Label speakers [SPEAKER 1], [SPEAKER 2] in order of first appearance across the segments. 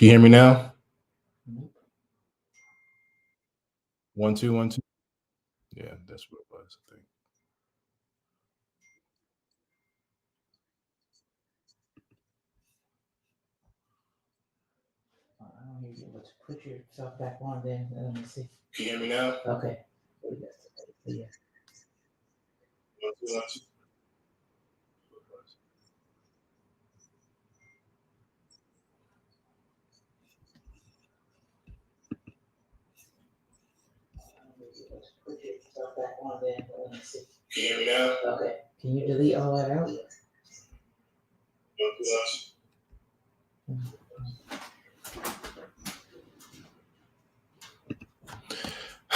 [SPEAKER 1] Can you hear me now? 1 2 1 2. Yeah, that's what it was, I think.
[SPEAKER 2] I don't hear you. Let's put yourself back on then. Let me see.
[SPEAKER 1] Can you hear me now?
[SPEAKER 2] Okay. Yeah.
[SPEAKER 1] 1 2 1 2.
[SPEAKER 2] Let's put yourself back on then. Let me see.
[SPEAKER 1] Can you hear me now?
[SPEAKER 2] Okay. Can you delete all that out?
[SPEAKER 1] 1 2 1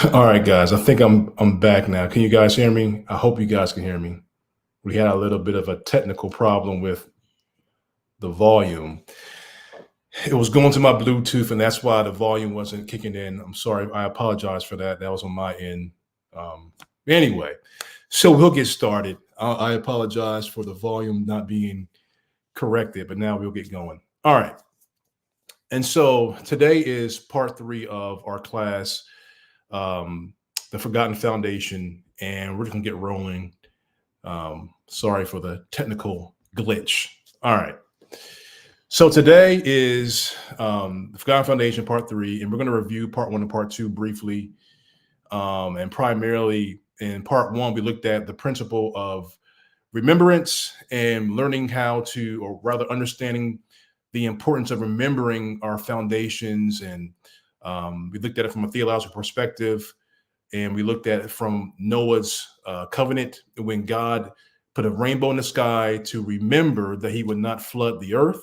[SPEAKER 1] 2. All right, guys. I think I'm back now. Can you guys hear me? I hope you guys can hear me. We had a little bit of a technical problem with the volume. It was going to my Bluetooth, and that's why the volume wasn't kicking in. I'm sorry. I apologize for that. That was on my end. Anyway, so we'll get started. I apologize for the volume not being corrected, but now we'll get going. All right. And so today is part 3 of our class, The Forgotten Foundation, and we're just going to get rolling. Sorry for the technical glitch. All right. So today is The Forgotten Foundation, part 3, and we're going to review part 1 and part 2 briefly. And primarily in part 1, we looked at the principle of remembrance and learning how to, or rather understanding the importance of remembering our foundations. And we looked at it from a theological perspective, and we looked at it from Noah's covenant, when God put a rainbow in the sky to remember that he would not flood the earth.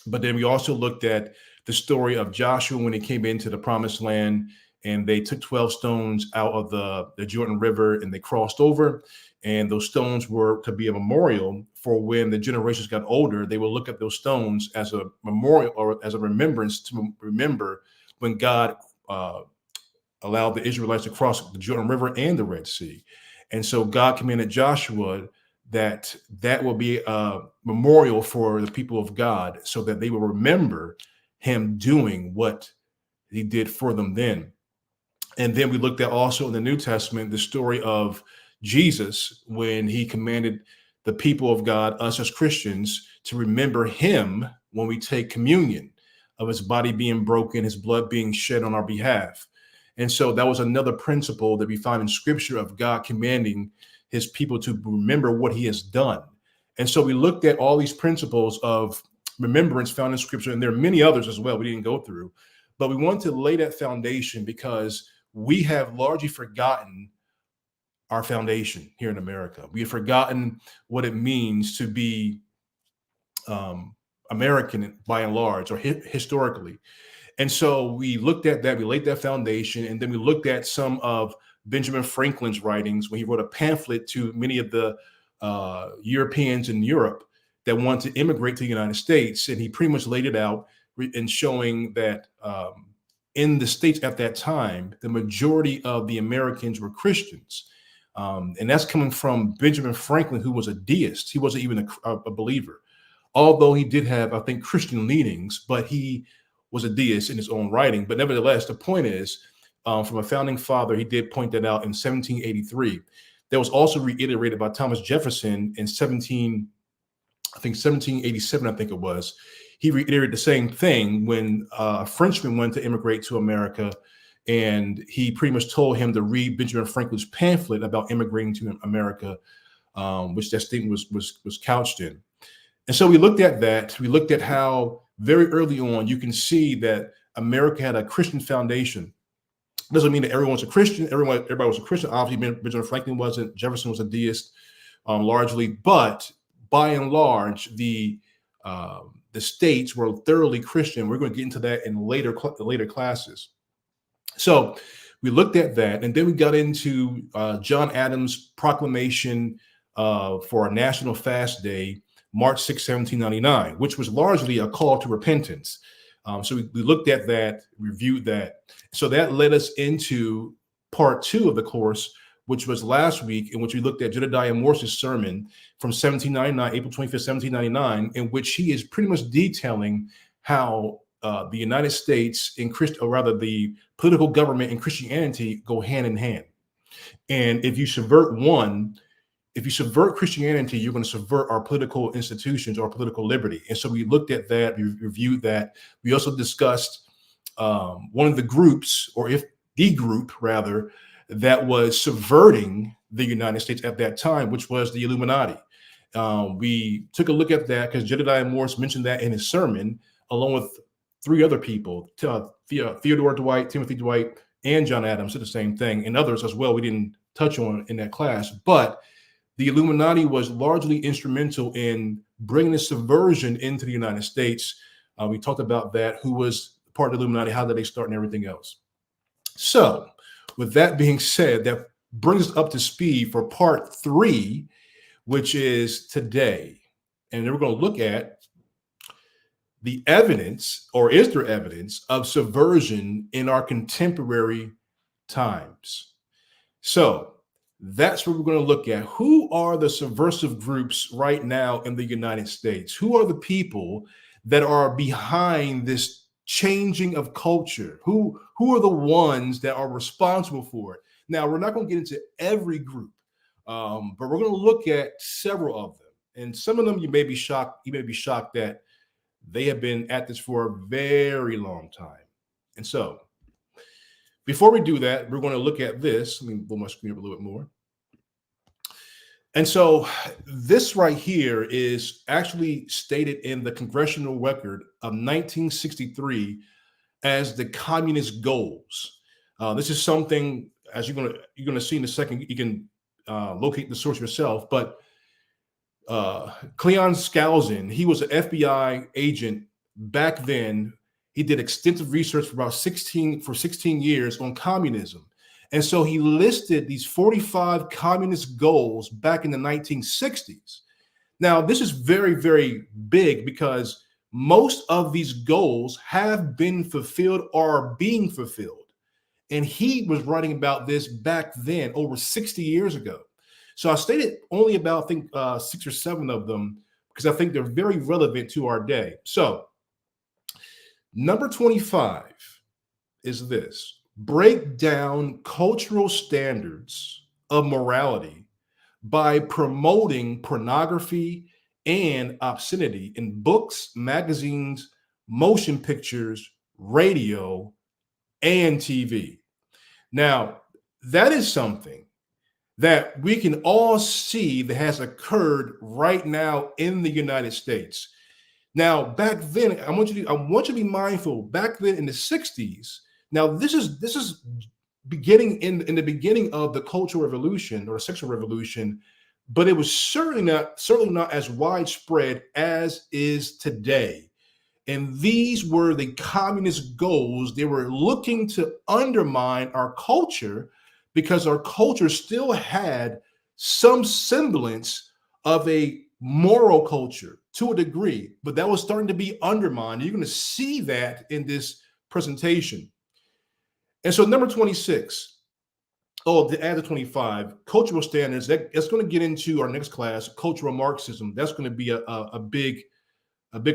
[SPEAKER 1] But then we also looked at the story of Joshua when he came into the promised land, and they took 12 stones out of the Jordan River and they crossed over. And those stones were to be a memorial for when the generations got older. They will look at those stones as a memorial or as a remembrance to remember when God allowed the Israelites to cross the Jordan River and the Red Sea. And so God commanded Joshua that will be a memorial for the people of God, so that they will remember him doing what he did for them then. And then we looked at also in the New Testament the story of Jesus, when he commanded the people of God, us as Christians, to remember him when we take communion, of his body being broken, his blood being shed on our behalf. And so that was another principle that we find in Scripture of God commanding his people to remember what he has done. And so we looked at all these principles of remembrance found in Scripture, and there are many others as well we didn't go through. But we want to lay that foundation because we have largely forgotten our foundation here in America. We have forgotten what it means to be American by and large, or historically. And so we looked at that, we laid that foundation, and then we looked at some of Benjamin Franklin's writings when he wrote a pamphlet to many of the Europeans in Europe that wanted to immigrate to the United States. And he pretty much laid it out in showing that in the States at that time, the majority of the Americans were Christians. And that's coming from Benjamin Franklin, who was a deist. He wasn't even a believer, although he did have, I think, Christian leanings, but he was a deist in his own writing. But nevertheless, the point is, from a founding father, he did point that out in 1783. That was also reiterated by Thomas Jefferson in 1787, I think it was. He reiterated the same thing when a Frenchman wanted to immigrate to America, and he pretty much told him to read Benjamin Franklin's pamphlet about immigrating to America, which that statement was couched in. And so we looked at that. We looked at how very early on you can see that America had a Christian foundation. Doesn't mean that everyone's a Christian. Everybody was a Christian. Obviously, Benjamin Franklin wasn't. Jefferson was a deist, largely. But by and large, the states were thoroughly Christian. We're going to get into that in later classes. So we looked at that, and then we got into John Adams' proclamation for a national fast day, March 6, 1799, which was largely a call to repentance. So we looked at that, reviewed that. So that led us into part 2 of the course, which was last week, in which we looked at Jedediah Morse's sermon from 1799, April 25th, 1799, in which he is pretty much detailing how the United States and or rather the political government and Christianity go hand in hand. And if you subvert one, if you subvert Christianity, you're going to subvert our political institutions or political liberty. And so we looked at that, we reviewed that. We also discussed one of the groups, or if the group rather, that was subverting the United States at that time, which was the Illuminati. We took a look at that because Jedediah Morse mentioned that in his sermon, along with three other people, Theodore Dwight, Timothy Dwight, and John Adams did the same thing, and others as well we didn't touch on in that class. But the Illuminati was largely instrumental in bringing the subversion into the United States. We talked about that, who was part of the Illuminati, how did they start, and everything else. So with that being said, that brings us up to speed for part 3, which is today. And then we're going to look at the evidence, or is there evidence, of subversion in our contemporary times. So that's what we're going to look at. Who are the subversive groups right now in the United States? Who are the people that are behind this changing of culture? Who are the ones that are responsible for it? Now, we're not going to get into every group, but we're going to look at several of them. And some of them you may be shocked. You may be shocked that they have been at this for a very long time. And so before we do that, we're going to look at this. Let me pull my screen up a little bit more. And so this right here is actually stated in the Congressional Record of 1963 as the communist goals. This is something, as you're going to see in a second, you can locate the source yourself. But Cleon Skousen, he was an FBI agent back then. He did extensive research for about 16 years on communism. And so he listed these 45 communist goals back in the 1960s. Now, this is very, very big because most of these goals have been fulfilled or are being fulfilled. And he was writing about this back then, over 60 years ago. So I stated only about, I think, 6 or 7 of them because I think they're very relevant to our day. So number 25 is this: break down cultural standards of morality by promoting pornography and obscenity in books, magazines, motion pictures, radio, and TV. Now, that is something that we can all see that has occurred right now in the United States. Now, back then, I want you to be mindful. Back then in the 60s, now this is beginning in the beginning of the Cultural Revolution or sexual revolution, but it was certainly not as widespread as is today. And these were the communist goals. They were looking to undermine our culture because our culture still had some semblance of a moral culture to a degree, but that was starting to be undermined. You're going to see that in this presentation. And so number 26, to add to 25, cultural standards, that's going to get into our next class, cultural Marxism. That's going to be a big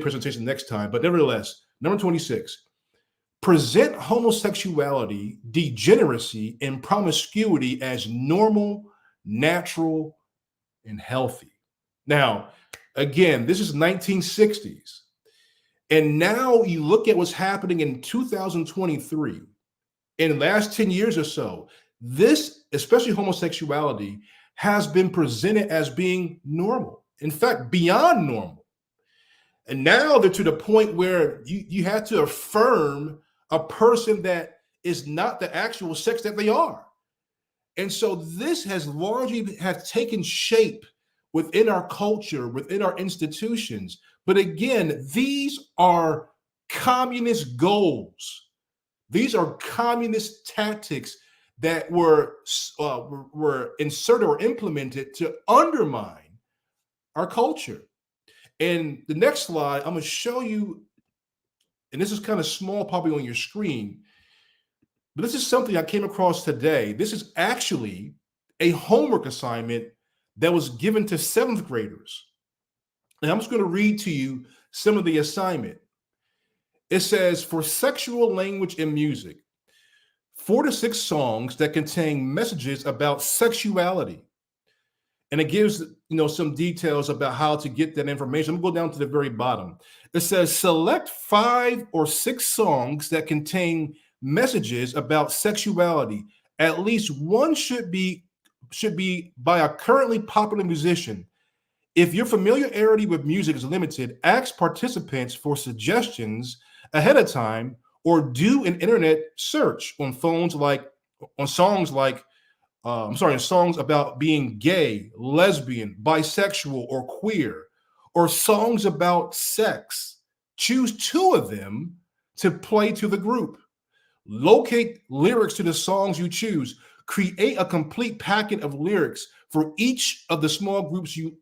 [SPEAKER 1] presentation next time. But nevertheless, number 26, present homosexuality, degeneracy, and promiscuity as normal, natural, and healthy. Now, again, this is 1960s. And now you look at what's happening in 2023. In the last 10 years or so, this, especially homosexuality, has been presented as being normal. In fact, beyond normal. And now they're to the point where you have to affirm a person that is not the actual sex that they are. And so this has largely taken shape within our culture, within our institutions. But again, these are communist goals. These are communist tactics that were inserted or implemented to undermine our culture. And the next slide, I'm going to show you, and this is kind of small probably on your screen, but this is something I came across today. This is actually a homework assignment that was given to 7th graders. And I'm just going to read to you some of the assignment. It says, for sexual language in music, 4 to 6 songs that contain messages about sexuality. And it gives, some details about how to get that information. I'm going to go down to the very bottom. It says, select 5 or 6 songs that contain messages about sexuality. At least one should be by a currently popular musician. If your familiarity with music is limited, ask participants for suggestions ahead of time, or do an internet search on songs about being gay, lesbian, bisexual, or queer, or songs about sex. Choose 2 of them to play to the group. Locate lyrics to the songs you choose. Create a complete packet of lyrics for each of the small groups you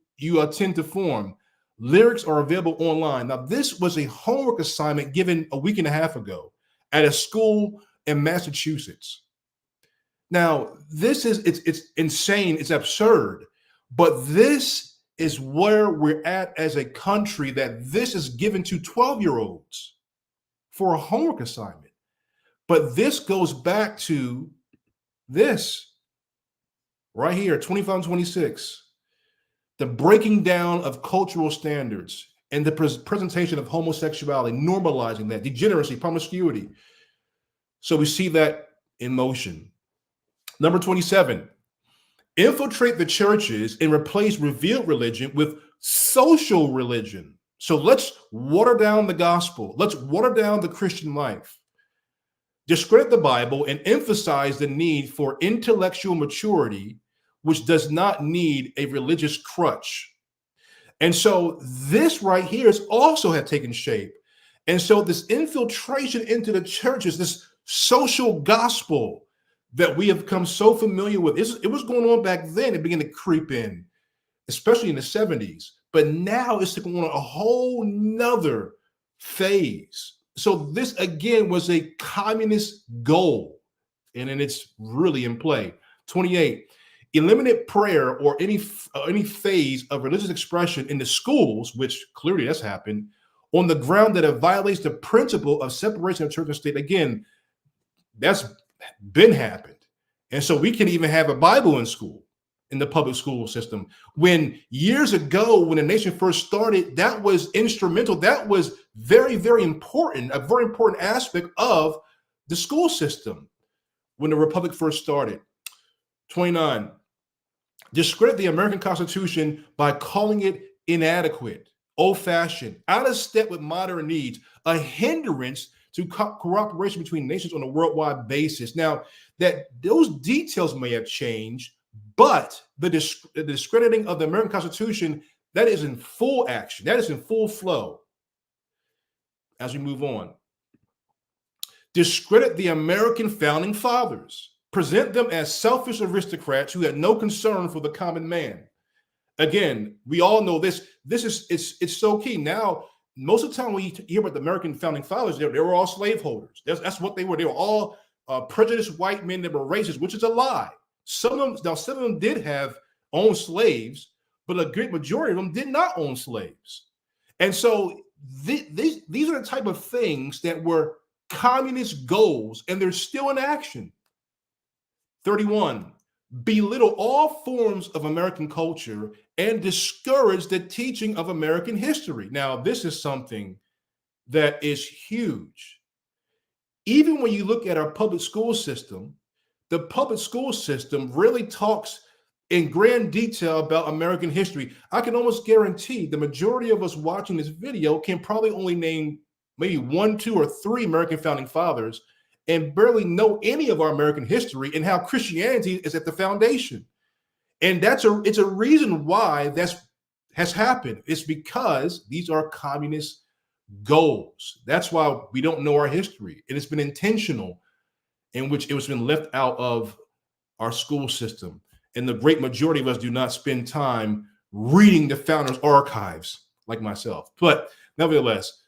[SPEAKER 1] tend to form. Lyrics are available online. Now, this was a homework assignment given a week and a half ago at a school in Massachusetts. Now, it's insane, it's absurd, but this is where we're at as a country, that this is given to 12-year-olds for a homework assignment. But this goes back to this right here, 25 and 26. The breaking down of cultural standards and the presentation of homosexuality, normalizing that, degeneracy, promiscuity. So we see that in motion. Number 27, infiltrate the churches and replace revealed religion with social religion. So let's water down the gospel. Let's water down the Christian life. Discredit the Bible and emphasize the need for intellectual maturity, which does not need a religious crutch. And so this right here is also have taken shape. And so this infiltration into the churches, this social gospel that we have become so familiar with, it was going on back then. It began to creep in, especially in the 70s. But now it's going on a whole nother phase. So this, again, was a communist goal, and then it's really in play. 28, eliminate prayer or any phase of religious expression in the schools, which clearly has happened, on the ground that it violates the principle of separation of church and state. Again, that's been happened. And so we can even have a Bible in school, in the public school system. When years ago, when the nation first started, that was instrumental. That was very, very important, a very important aspect of the school system when the Republic first started. 29, discredit the American Constitution by calling it inadequate, old-fashioned, out of step with modern needs, a hindrance to cooperation between nations on a worldwide basis. Now, that those details may have changed, but the discrediting of the American Constitution, that is in full action. That is in full flow. As we move on, discredit the American founding fathers. Present them as selfish aristocrats who had no concern for the common man. Again, we all know this. It's so key. Now, most of the time when you hear about the American founding fathers, they were all slaveholders. That's what they were. They were all prejudiced white men that were racist, which is a lie. Some of them did own slaves, but a great majority of them did not own slaves. And so these are the type of things that were communist goals, and they're still in action. 31, belittle all forms of American culture and discourage the teaching of American history. Now, this is something that is huge. Even when you look at our public school system, the public school system really talks in grand detail about American history. I can almost guarantee the majority of us watching this video can probably only name maybe 1, 2, or 3 American founding fathers and barely know any of our American history and how Christianity is at the foundation. And it's a reason why has happened. It's because these are communist goals. That's why we don't know our history. And it's been intentional, in which it was been left out of our school system. And the great majority of us do not spend time reading the founders' archives like myself. But nevertheless,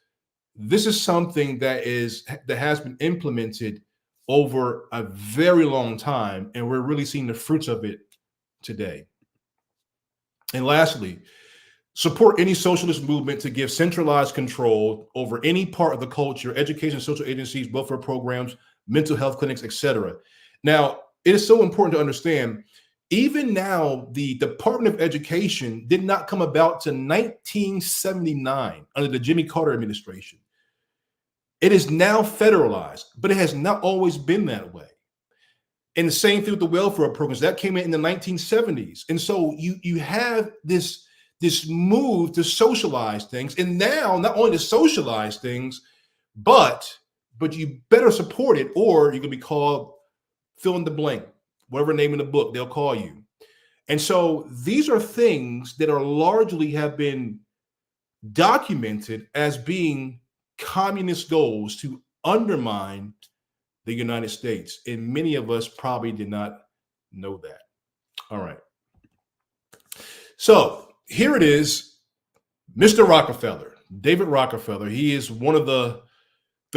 [SPEAKER 1] this is something that has been implemented over a very long time, and we're really seeing the fruits of it today. And lastly, support any socialist movement to give centralized control over any part of the culture, education, social agencies, welfare programs, mental health clinics, etc. Now, it is so important to understand, even now, the Department of Education did not come about to 1979 under the Jimmy Carter administration. It is now federalized, but it has not always been that way. And the same thing with the welfare programs that came in the 1970s. And so you have this move to socialize things. And now not only to socialize things, but you better support it, or you're going to be called fill in the blank, whatever name in the book they'll call you. And so these are things that are largely have been documented as being communist goals to undermine the United States. And many of us probably did not know that. All right. So here it is, Mr. Rockefeller, David Rockefeller. He is one of the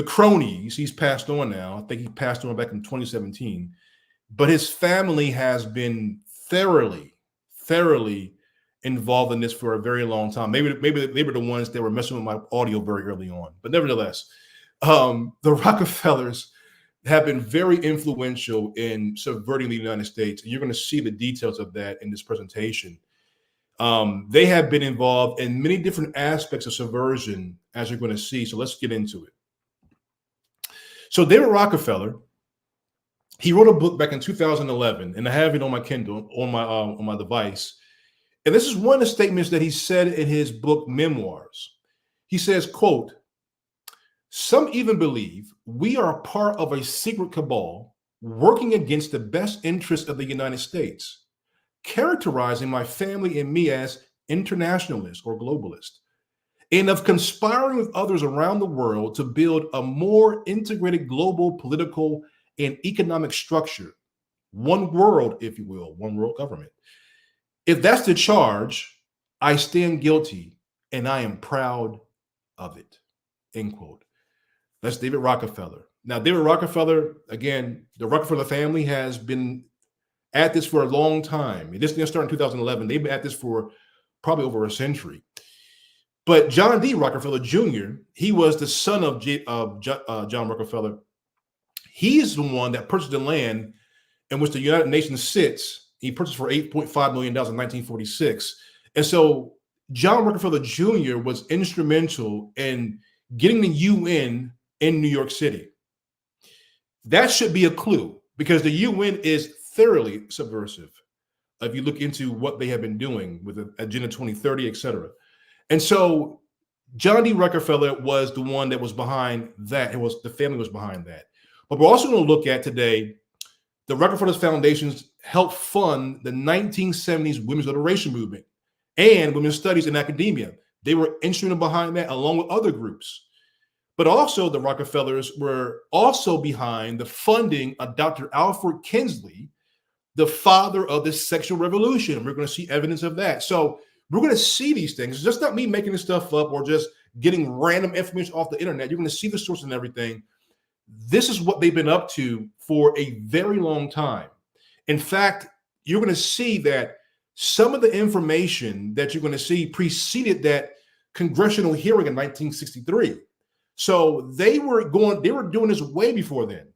[SPEAKER 1] cronies. He's passed on now. I think he passed on back in 2017. But his family has been thoroughly involved in this for a very long time. Maybe they were the ones that were messing with my audio very early on. But nevertheless, the Rockefellers have been very influential in subverting the United States. And you're going to see the details of that in this presentation. They have been involved in many different aspects of subversion, as you're going to see. So let's get into it. So David Rockefeller, he wrote a book back in 2011, and I have it on my Kindle, on my device. And this is one of the statements that he said in his book, Memoirs. He says, quote, "Some even believe we are part of a secret cabal working against the best interests of the United States, characterizing my family and me as internationalists or globalists, and of conspiring with others around the world to build a more integrated global political and economic structure, one world, if you will, one world government. If that's the charge, I stand guilty and I am proud of it." End quote. That's David Rockefeller. Now, David Rockefeller, again, the Rockefeller family has been at this for a long time. This didn't start in 2011. They've been at this for probably over a century. But John D. Rockefeller Jr., he was the son of John Rockefeller. He is the one that purchased the land in which the United Nations sits. He purchased for $8.5 million in 1946. And so John Rockefeller Jr. was instrumental in getting the UN in New York City. That should be a clue, because the UN is thoroughly subversive if you look into what they have been doing with Agenda 2030, et cetera. And so John D. Rockefeller was the one that was behind that. The family was behind that. But we're also going to look at today, the Rockefeller Foundations helped fund the 1970s women's liberation movement and women's studies in academia. They were instrumental behind that, along with other groups. But also the Rockefellers were also behind the funding of Dr. Alfred Kinsley, the father of the sexual revolution. We're going to see evidence of that. So we're going to see these things. It's just not me making this stuff up or just getting random information off the internet. You're going to see the source and everything. This is what they've been up to for a very long time. In fact, you're going to see that some of the information that you're going to see preceded that congressional hearing in 1963. So they were doing this way before then.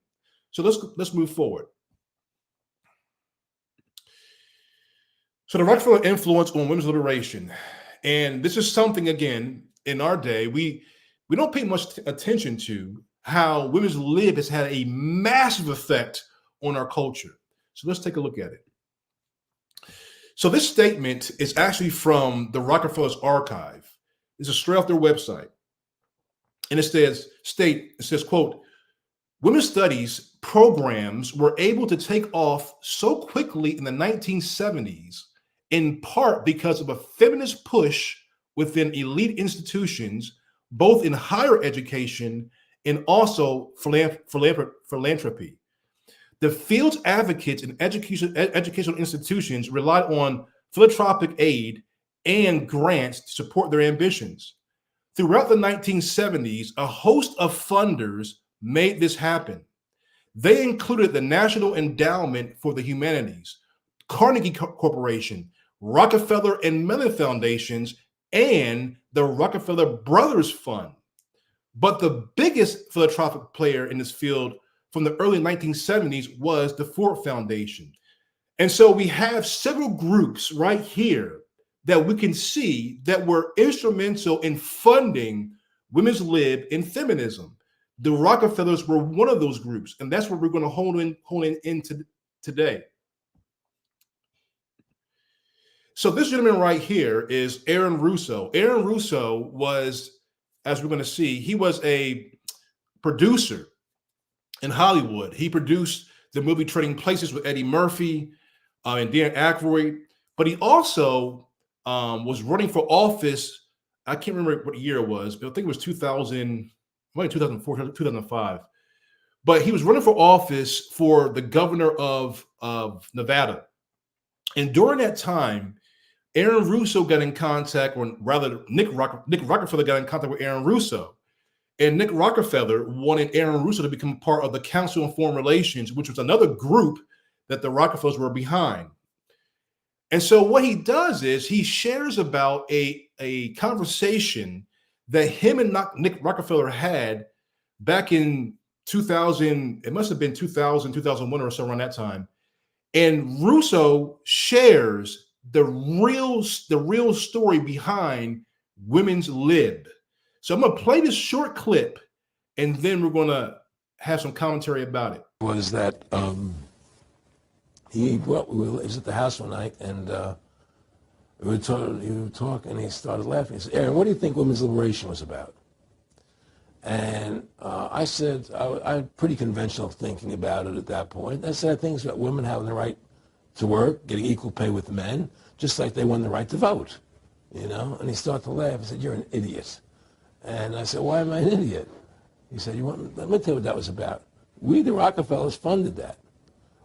[SPEAKER 1] So let's move forward. So the Rockefeller influence on women's liberation, and this is something, again, in our day we don't pay much attention to. How women's lib has had a massive effect on our culture. So let's take a look at it. So this statement is actually from the Rockefellers Archive. It's straight off their website. And it says, quote, "Women's studies programs were able to take off so quickly in the 1970s, in part because of a feminist push within elite institutions, both in higher education and also philanthropy. The field's advocates in educational institutions relied on philanthropic aid and grants to support their ambitions. Throughout the 1970s, a host of funders made this happen. They included the National Endowment for the Humanities, Carnegie Corporation, Rockefeller and Mellon Foundations, and the Rockefeller Brothers Fund. But the biggest philanthropic player in this field from the early 1970s was the Ford Foundation. And so we have several groups right here that we can see that were instrumental in funding women's lib and feminism. The Rockefellers were one of those groups, and that's what we're going to hone in into today. So this gentleman right here is Aaron Russo. Aaron Russo was, as we're going to see, he was a producer in Hollywood. He produced the movie Trading Places with Eddie Murphy and Dan Aykroyd, but he also was running for office. I can't remember what year it was, but I think it was 2000, maybe 2004, 2005. But he was running for office for the governor of Nevada. And during that time, Aaron Russo got in contact, or rather Nick Rockefeller got in contact with Aaron Russo. And Nick Rockefeller wanted Aaron Russo to become part of the Council on Foreign Relations, which was another group that the Rockefellers were behind. And so what he does is he shares about a conversation that him and Nick Rockefeller had back in 2000. It must have been 2000, 2001 or so around that time. And Russo shares the real story behind women's lib. So I'm going to play this short clip, and then we're going to have some commentary about it.
[SPEAKER 3] Was that he was at the house one night, and we were talking, and he started laughing. He said, "Aaron, what do you think women's liberation was about?" And I said, I had pretty conventional thinking about it at that point. I said, I think it's about women having the right to work, getting equal pay with men, just like they won the right to vote, you know? And he started to laugh. He said, "You're an idiot." And I said, "Why am I an idiot?" He said, let me tell you what that was about. We, the Rockefellers, funded that.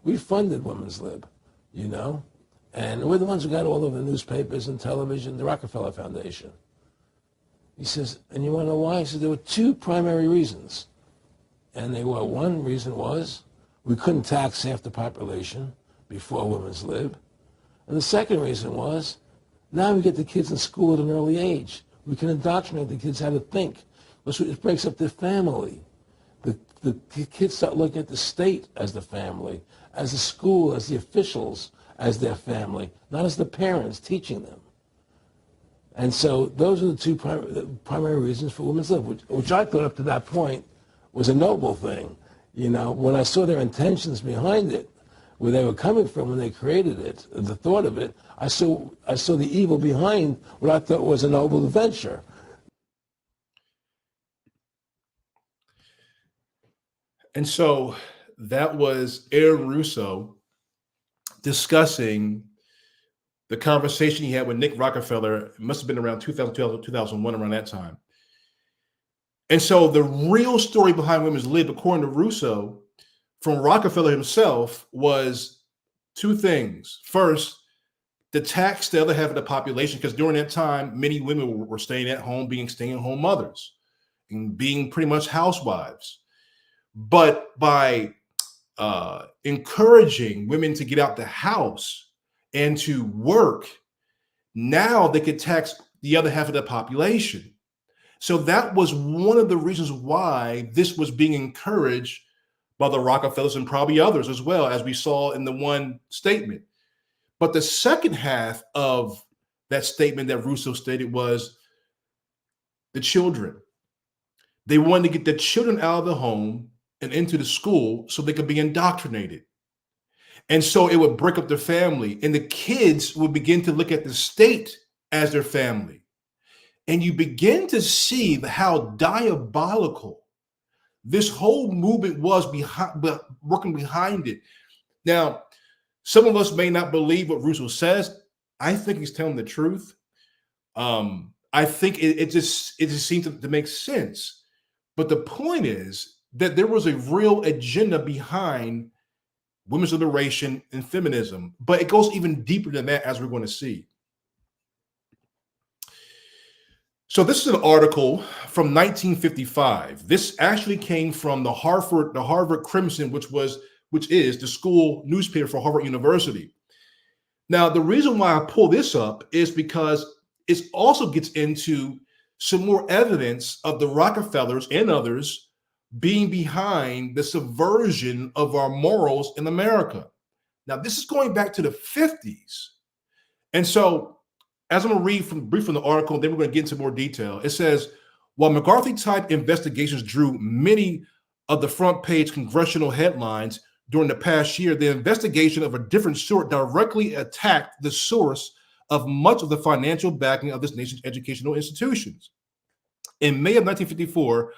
[SPEAKER 3] We funded women's lib, you know? And we're the ones who got all of the newspapers and television, the Rockefeller Foundation. He says, "And you want to know why?" He said, "There were two primary reasons. And they were, one reason was we couldn't tax half the population before women's lib. And the second reason was, now we get the kids in school at an early age. We can indoctrinate the kids how to think. It breaks up their family. The kids start looking at the state as the family, as the school, as the officials, as their family, not as the parents teaching them." And so those are the two primary reasons for women's lib, which I thought up to that point was a noble thing. You know, when I saw their intentions behind it, where they were coming from when they created it, the thought of it, I saw the evil behind what I thought was a noble venture.
[SPEAKER 1] And so that was Aaron Russo discussing the conversation he had with Nick Rockefeller. It must have been around 2000, 2001, around that time. And so the real story behind women's lib, according to Russo, from Rockefeller himself, was two things. First, to tax the other half of the population, because during that time, many women were staying at home, being stay-at-home mothers, and being pretty much housewives. But by encouraging women to get out the house and to work, now they could tax the other half of the population. So that was one of the reasons why this was being encouraged by the Rockefellers and probably others as well, as we saw in the one statement. But the second half of that statement that Russo stated was the children. They wanted to get the children out of the home and into the school so they could be indoctrinated. And so it would break up their family, and the kids would begin to look at the state as their family. And you begin to see how diabolical this whole movement was working behind it. Now, some of us may not believe what Russo says. I think he's telling the truth. I think it just seems to make sense. But the point is that there was a real agenda behind women's liberation and feminism, but it goes even deeper than that, as we're going to see. So this is an article from 1955. This actually came from the Harvard Crimson, which is the school newspaper for Harvard University. Now, the reason why I pull this up is because it also gets into some more evidence of the Rockefellers and others being behind the subversion of our morals in America. Now, this is going back to the 50s. And so, as I'm going to read brief from the article, then we're going to get into more detail. It says, while McCarthy-type investigations drew many of the front page congressional headlines during the past year, the investigation of a different sort directly attacked the source of much of the financial backing of this nation's educational institutions. In May of 1954,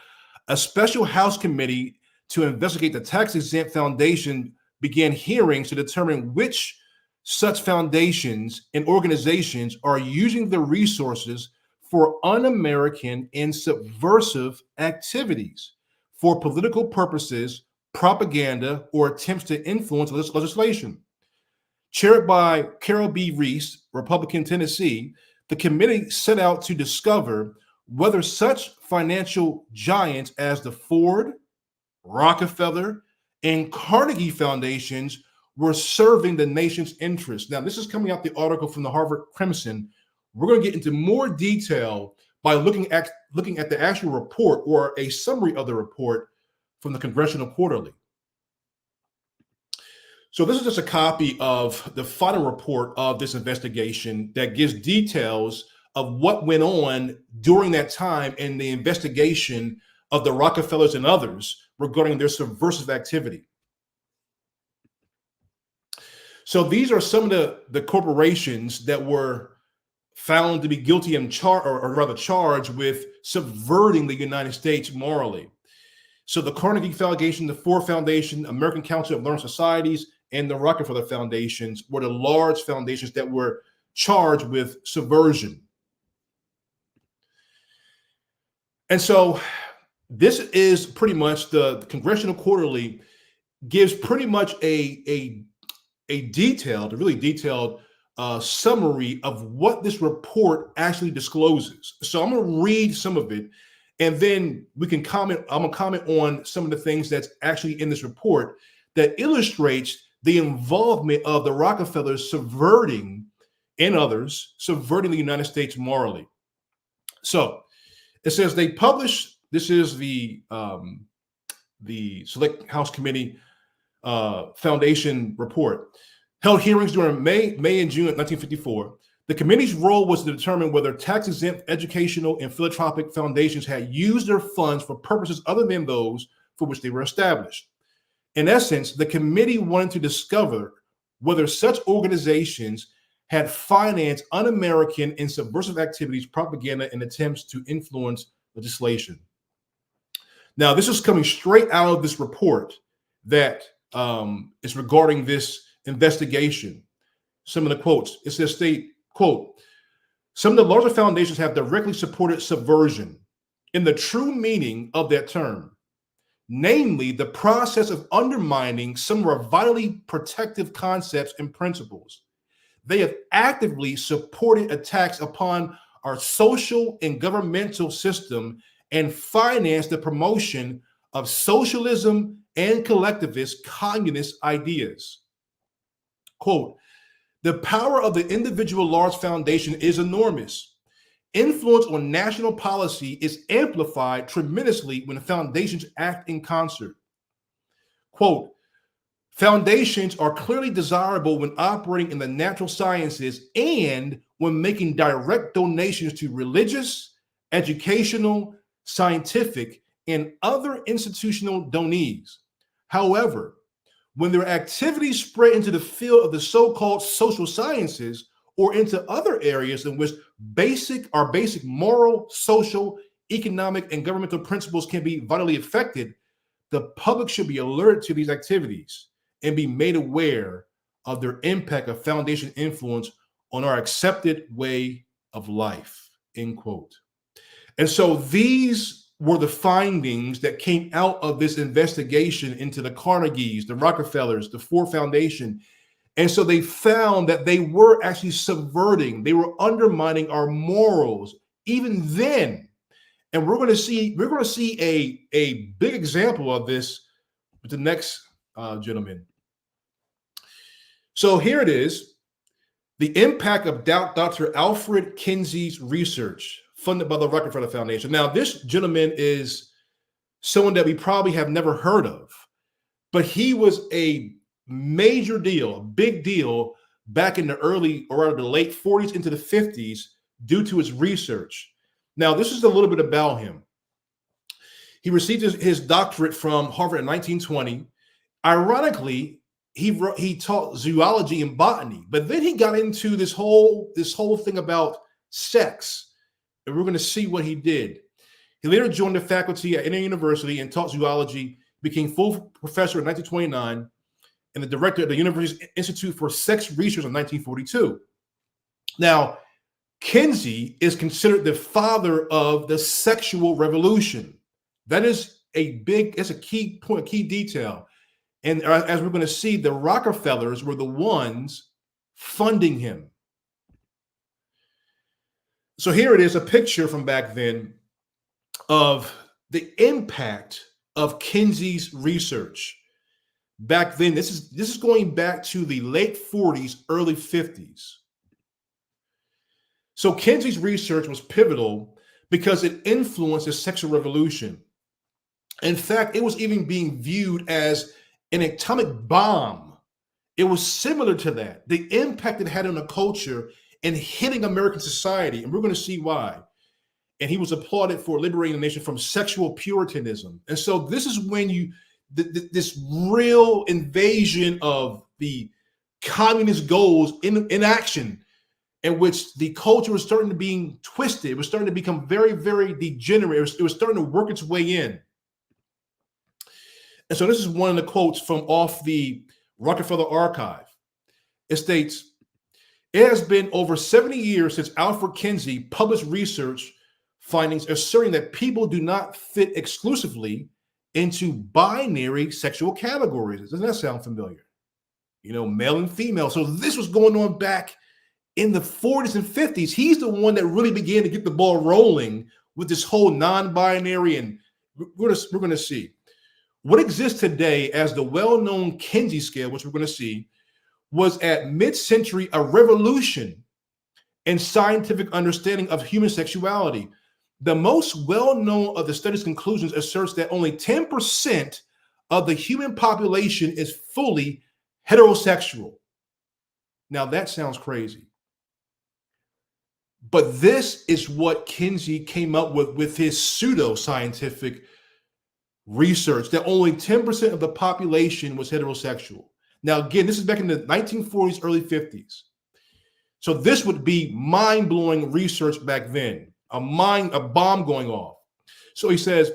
[SPEAKER 1] a special House committee to investigate the tax-exempt foundation began hearings to determine which such foundations and organizations are using their resources for un-American and subversive activities for political purposes, propaganda, or attempts to influence legislation. Chaired by Carol B. Reese, Republican Tennessee, the committee set out to discover whether such financial giants as the Ford, Rockefeller, and Carnegie foundations were serving the nation's interests. Now, this is coming out the article from the Harvard Crimson. We're going to get into more detail by looking at the actual report or a summary of the report from the Congressional Quarterly. So this is just a copy of the final report of this investigation that gives details of what went on during that time in the investigation of the Rockefellers and others regarding their subversive activity. So these are some of the corporations that were found to be guilty and charged with subverting the United States morally. So the Carnegie Foundation, the Ford Foundation, American Council of Learned Societies, and the Rockefeller Foundations were the large foundations that were charged with subversion. And so this is pretty much the Congressional Quarterly gives pretty much a really detailed summary of what this report actually discloses. So I'm going to read some of it, and then we can comment. I'm going to comment on some of the things that's actually in this report that illustrates the involvement of the Rockefellers subverting and others subverting the United States morally. So it says they published. This is the Select House Committee Foundation report. Held hearings during May and June of 1954. The committee's role was to determine whether tax-exempt educational and philanthropic foundations had used their funds for purposes other than those for which they were established. In essence, the committee wanted to discover whether such organizations had financed un-American and subversive activities, propaganda, and attempts to influence legislation. Now, this is coming straight out of this report that is regarding this investigation. Some of the quotes, it says, quote, some of the larger foundations have directly supported subversion in the true meaning of that term, namely the process of undermining some of our vitally protective concepts and principles. They have actively supported attacks upon our social and governmental system and financed the promotion of socialism and collectivist communist ideas. Quote, the power of the individual large foundation is enormous. Influence on national policy is amplified tremendously when foundations act in concert. Quote, foundations are clearly desirable when operating in the natural sciences and when making direct donations to religious, educational, scientific, and other institutional donees. However, when their activities spread into the field of the so-called social sciences or into other areas in which basic moral, social, economic, and governmental principles can be vitally affected, the public should be alerted to these activities and be made aware of their impact of foundation influence on our accepted way of life, end quote. And so these were the findings that came out of this investigation into the Carnegies, the Rockefellers, the Ford Foundation. And so they found that they were actually subverting, they were undermining our morals even then. And we're going to see a big example of this with the next gentleman. So here it is. The impact of Dr. Alfred Kinsey's research, funded by the Rockefeller Foundation. Now, this gentleman is someone that we probably have never heard of, but he was a major deal, a big deal back in the early or rather the late 40s into the 50s due to his research. Now, this is a little bit about him. He received his doctorate from Harvard in 1920. Ironically, he taught zoology and botany, but then he got into this whole thing about sex, and we're going to see what he did. He later joined the faculty at Indiana University and taught zoology, became full professor in 1929, and the director of the University's Institute for Sex Research in 1942. Now, Kinsey is considered the father of the sexual revolution. That is it's a key point, key detail. And as we're going to see, the Rockefellers were the ones funding him. So here it is, a picture from back then of the impact of Kinsey's research. Back then, this is going back to the late 40s, early 50s. So Kinsey's research was pivotal because it influenced the sexual revolution. In fact, it was even being viewed as an atomic bomb. It was similar to that, the impact it had on the culture and hitting American society. And we're going to see why. And he was applauded for liberating the nation from sexual puritanism. And so this is when this real invasion of the communist goals in action, in which the culture was starting to be twisted. It was starting to become very, very degenerate. It was starting to work its way in. And so this is one of the quotes from off the Rockefeller archive. It states, "It has been over 70 years since Alfred Kinsey published research findings asserting that people do not fit exclusively into binary sexual categories." Doesn't that sound familiar? Male and female. So this was going on back in the 40s and 50s. He's the one that really began to get the ball rolling with this whole non-binary, and we're going to see. What exists today as the well-known Kinsey scale, which we're going to see, was at mid-century a revolution in scientific understanding of human sexuality. The most well-known of the study's conclusions asserts that only 10% of the human population is fully heterosexual. Now that sounds crazy. But this is what Kinsey came up with his pseudo-scientific research, that only 10% of the population was heterosexual. Now, again, this is back in the 1940s, early 50s. So this would be mind-blowing research back then, a bomb going off. So he says,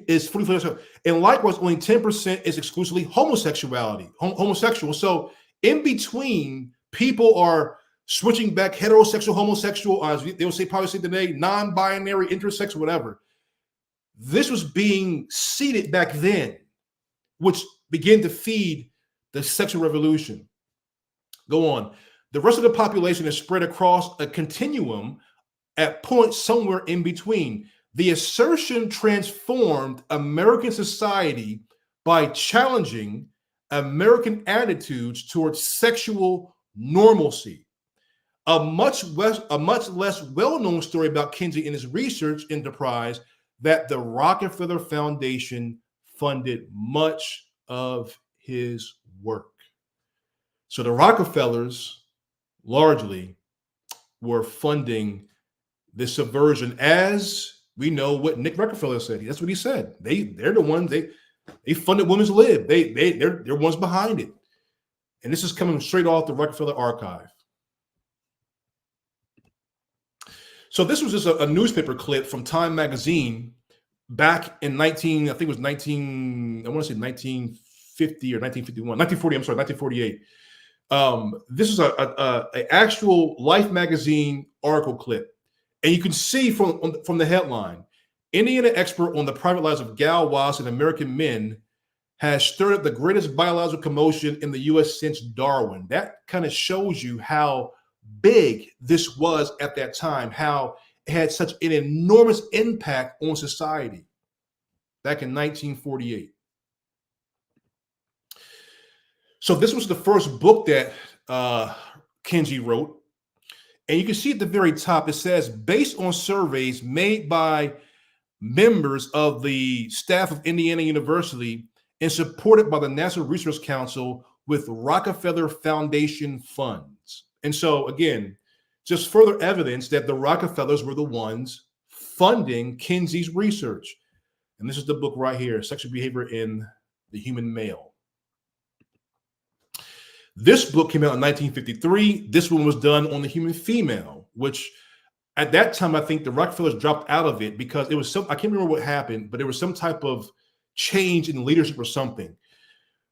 [SPEAKER 1] is fully heterosexual. And likewise, only 10% is exclusively homosexual. So in between, people are switching back heterosexual, homosexual, as they will probably say today, non-binary, intersex, whatever. This was being seeded back then, which began to feed the sexual revolution. Go on. The rest of the population is spread across a continuum at points somewhere in between. The assertion transformed American society by challenging American attitudes towards sexual normalcy. A much less well-known story about Kinsey and his research enterprise that the Rockefeller Foundation funded much of his work. So the Rockefellers largely were funding the subversion, as we know what Nick Rockefeller said. That's what he said. They're the ones, they funded women's lib. They're ones behind it. And this is coming straight off the Rockefeller archive. So this was just a newspaper clip from Time magazine back in 1950 or 1951, 1940, I'm sorry, 1948. This is a actual Life magazine article clip. And you can see from the headline, Indiana expert on the private lives of gal wasps and American men has stirred up the greatest biological commotion in the U.S. since Darwin. That kind of shows you how big this was at that time, how it had such an enormous impact on society back in 1948. So this was the first book that Kinsey wrote. And you can see at the very top, it says, based on surveys made by members of the staff of Indiana University and supported by the National Research Council with Rockefeller Foundation funds. And so, again, just further evidence that the Rockefellers were the ones funding Kinsey's research. And this is the book right here, Sexual Behavior in the Human Male. This book came out in 1953. This one was done on the human female, which at that time, I think the Rockefellers dropped out of it because it was some, I can't remember what happened, but there was some type of change in leadership or something.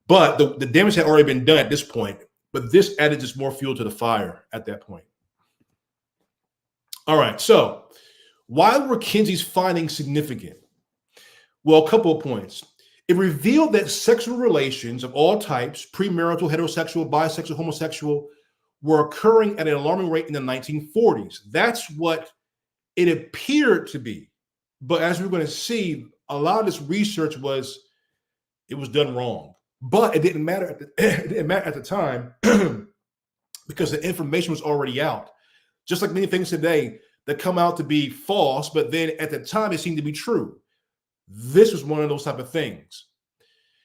[SPEAKER 1] But the damage had already been done at this point, but this added just more fuel to the fire at that point. All right, so why were Kinsey's findings significant? Well, a couple of points. It revealed that sexual relations of all types, premarital, heterosexual, bisexual, homosexual, were occurring at an alarming rate in the 1940s. That's what it appeared to be. But as we're going to see, a lot of this research was done wrong. But it didn't matter at the time because the information was already out. Just like many things today that come out to be false, but then at the time it seemed to be true. This was one of those type of things.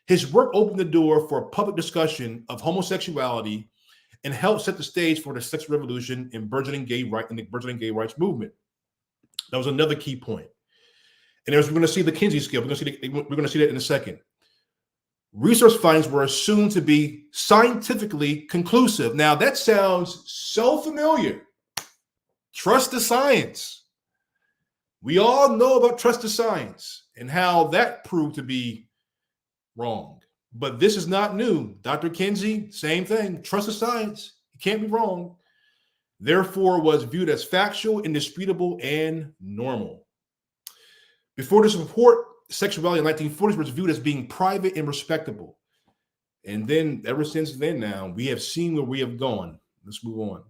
[SPEAKER 1] His work opened the door for a public discussion of homosexuality and helped set the stage for the sex revolution and burgeoning gay rights movement. That was another key point. And as we're going to see the Kinsey scale, we're going to see that in a second. Research findings were assumed to be scientifically conclusive. Now that sounds so familiar. Trust the science. We all know about trust the science and how that proved to be wrong. But this is not new. Dr. Kinsey, same thing. Trust the science. It can't be wrong. Therefore, was viewed as factual, indisputable, and normal. Before this report, sexuality in the 1940s was viewed as being private and respectable. And then, ever since then now, we have seen where we have gone. Let's move on.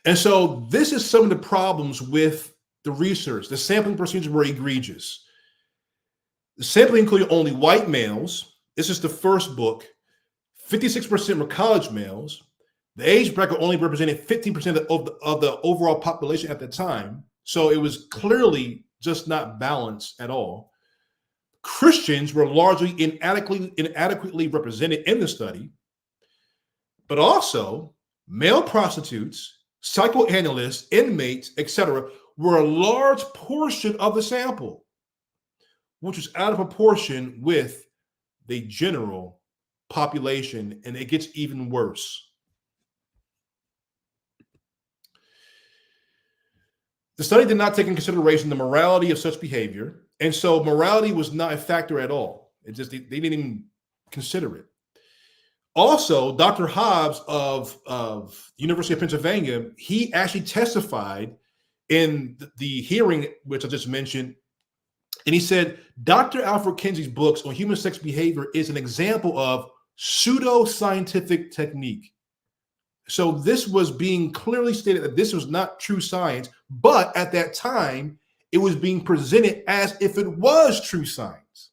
[SPEAKER 1] And so this is some of the problems with the research. The sampling procedures were egregious. The sampling included only white males. This is the first book. 56% were college males. The age bracket only represented 15% of the overall population at the time. So it was clearly just not balanced at all. Christians were largely inadequately represented in the study, but also male prostitutes, psychoanalysts, inmates, etc., were a large portion of the sample, which was out of proportion with the general population, and it gets even worse. The study did not take into consideration the morality of such behavior, and so morality was not a factor at all. It just they didn't even consider it. Also, Dr. Hobbs of University of Pennsylvania, he actually testified in the hearing, which I just mentioned, and he said, Dr. Alfred Kinsey's books on human sex behavior is an example of pseudo-scientific technique. So this was being clearly stated that this was not true science, but at that time, it was being presented as if it was true science.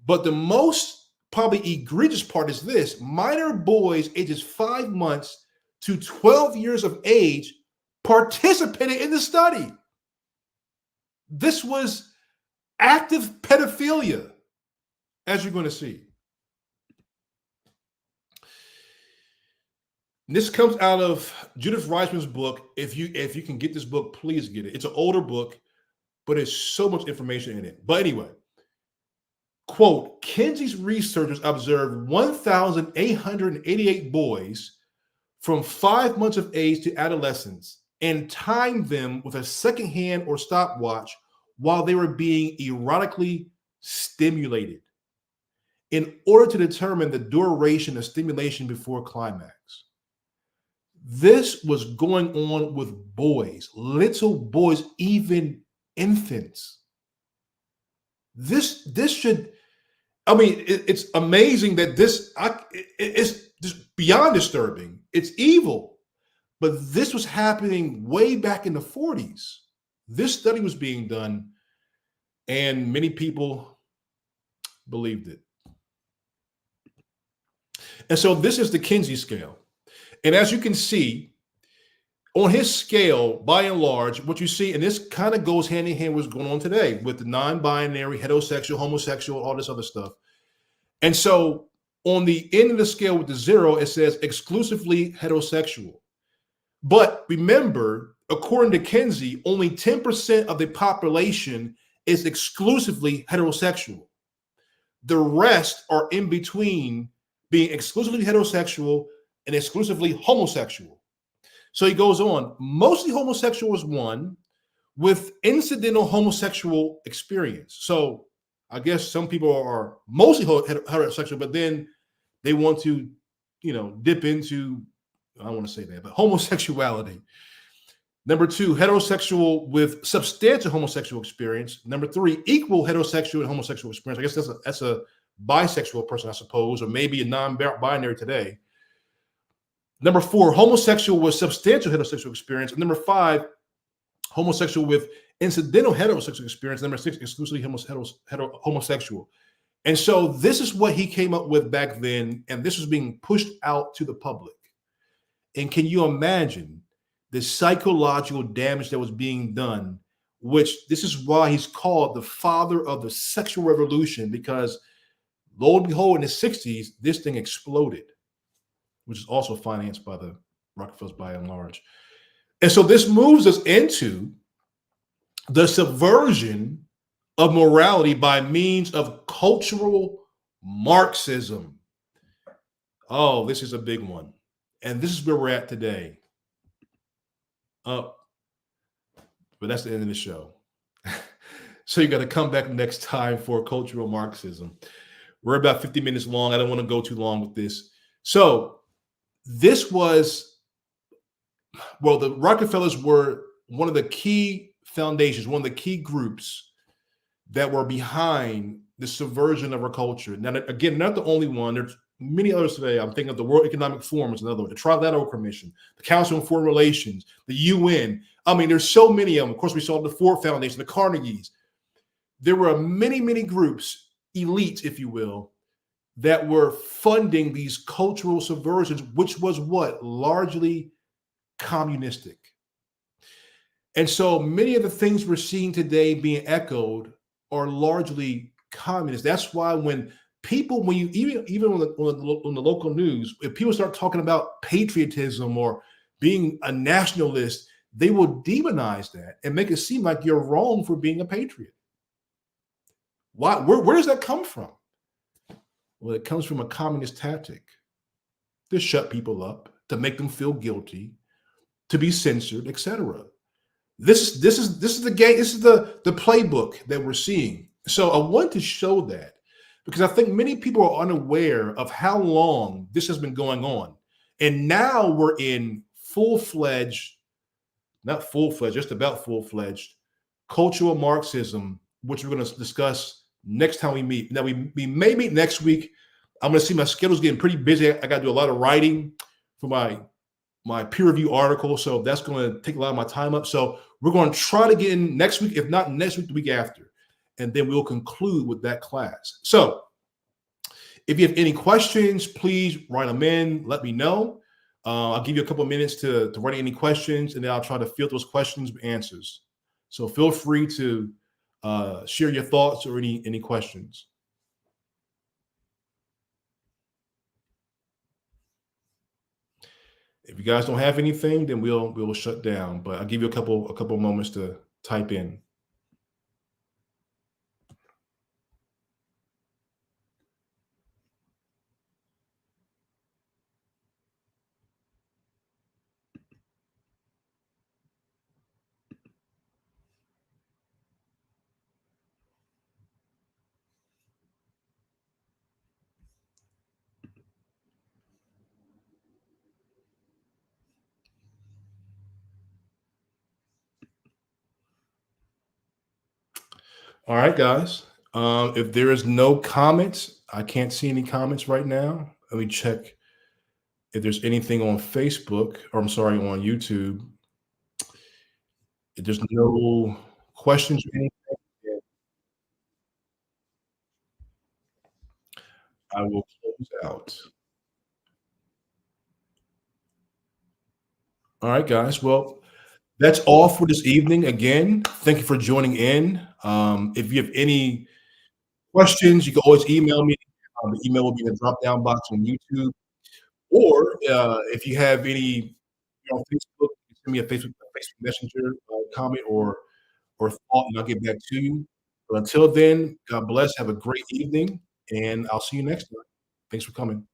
[SPEAKER 1] But the most probably egregious part is this: minor boys ages 5 months to 12 years of age participated in the study. This was active pedophilia, as you're going to see. And this comes out of Judith Reisman's book. If you can get this book, please get it. It's an older book, but there's so much information in it. But anyway, quote, Kinsey's researchers observed 1,888 boys from 5 months of age to adolescence and timed them with a second hand or stopwatch while they were being erotically stimulated in order to determine the duration of stimulation before climax. This was going on with boys, little boys, even infants. This should, I mean, it's amazing that it's just beyond disturbing. It's evil, but this was happening way back in the 40s. This study was being done, and many people believed it. And so this is the Kinsey scale. And as you can see, on his scale, by and large, what you see, and this kind of goes hand in hand with what's going on today with the non-binary, heterosexual, homosexual, all this other stuff. And so on the end of the scale with the 0, it says exclusively heterosexual. But remember, according to Kinsey, only 10% of the population is exclusively heterosexual. The rest are in between being exclusively heterosexual and exclusively homosexual. So he goes on, mostly homosexual is 1 with incidental homosexual experience. So I guess some people are mostly heterosexual, but then they want to, dip into, I don't want to say that, but homosexuality. Number 2, heterosexual with substantial homosexual experience. Number 3, equal heterosexual and homosexual experience. I guess that's a bisexual person, I suppose, or maybe a non-binary today. Number 4, homosexual with substantial heterosexual experience. And number 5, homosexual with incidental heterosexual experience. Number 6, exclusively homosexual. And so this is what he came up with back then, and this was being pushed out to the public. And can you imagine the psychological damage that was being done, which this is why he's called the father of the sexual revolution, because lo and behold, in the 60s, this thing exploded, which is also financed by the Rockefellers by and large. And so this moves us into the subversion of morality by means of cultural Marxism. Oh, this is a big one. And this is where we're at today. But that's the end of the show. So you got to come back next time for cultural Marxism. We're about 50 minutes long. I don't want to go too long with this. So this was, well, the Rockefellers were one of the key foundations, one of the key groups that were behind the subversion of our culture. Now, again, not the only one. There's many others today. I'm thinking of the World Economic Forum is another one, the Trilateral Commission, the Council on Foreign Relations, the UN. I mean, there's so many of them. Of course, we saw the Ford Foundation, the Carnegies. There were many, many groups, elites, if you will, that were funding these cultural subversions, which was what? Largely communistic. And so many of the things we're seeing today being echoed are largely communist. That's why when you even on the local news, if people start talking about patriotism or being a nationalist, they will demonize that and make it seem like you're wrong for being a patriot. Why? Where does that come from? Well, it comes from a communist tactic to shut people up, to make them feel guilty, to be censored, etc. This is the game. This is the playbook that we're seeing. So I want to show that because I think many people are unaware of how long this has been going on, and now we're in full-fledged, not full-fledged, just about full-fledged cultural Marxism, which we're going to discuss next time we meet. Now we may meet next week. I'm going to see my schedule's getting pretty busy. I got to do a lot of writing for my peer review article. So that's going to take a lot of my time up. So we're going to try to get in next week, if not next week, the week after. And then we'll conclude with that class. So if you have any questions, please write them in. Let me know. I'll give you a couple of minutes to write any questions, and then I'll try to field those questions with answers. So feel free to share your thoughts or any questions. If you guys don't have anything, then we'll shut down. But I'll give you a couple moments to type in. All right, guys. If there is no comments, I can't see any comments right now. Let me check if there's anything on Facebook, or I'm sorry, on YouTube. If there's no questions or anything, I will close out. All right, guys. Well, that's all for this evening. Again, thank you for joining in. If you have any questions, you can always email me. The email will be in the drop down box on YouTube. Or if you have any on Facebook, you can send me a Facebook Messenger comment or thought, and I'll get back to you. But until then, God bless. Have a great evening, and I'll see you next time. Thanks for coming.